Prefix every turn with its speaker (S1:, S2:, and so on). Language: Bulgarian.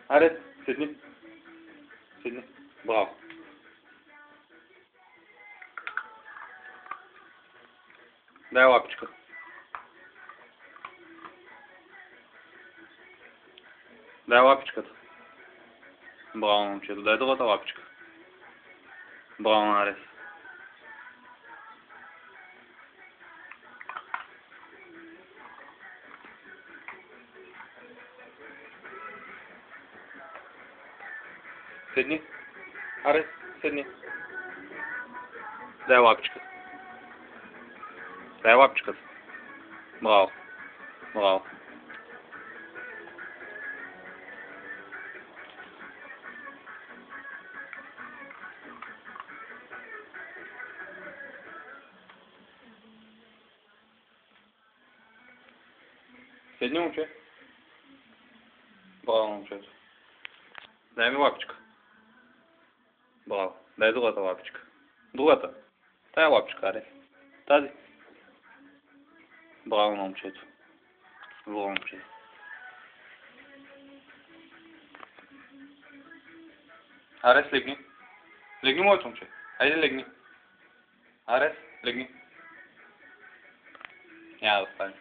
S1: Allez, Sydney. Sydney. Bravo. Дай лапичка. Дай лапичката. Браво, момчето. Дай другата лапичка. Браво, Нарес. Седни. Арес, седни. Дай лапичката. Дай лапичката. Браво. Браво. Седни, момче. Браво, момчето. Дай ми лапичка. Браво. Дай другата лапичка. Другата. Тая лапичка, Арес. Тази. Браво, момчето. Браво, момчето. Арес, легни. Легни, моето момче. Айде, легни. Арес, легни. Няма да стане.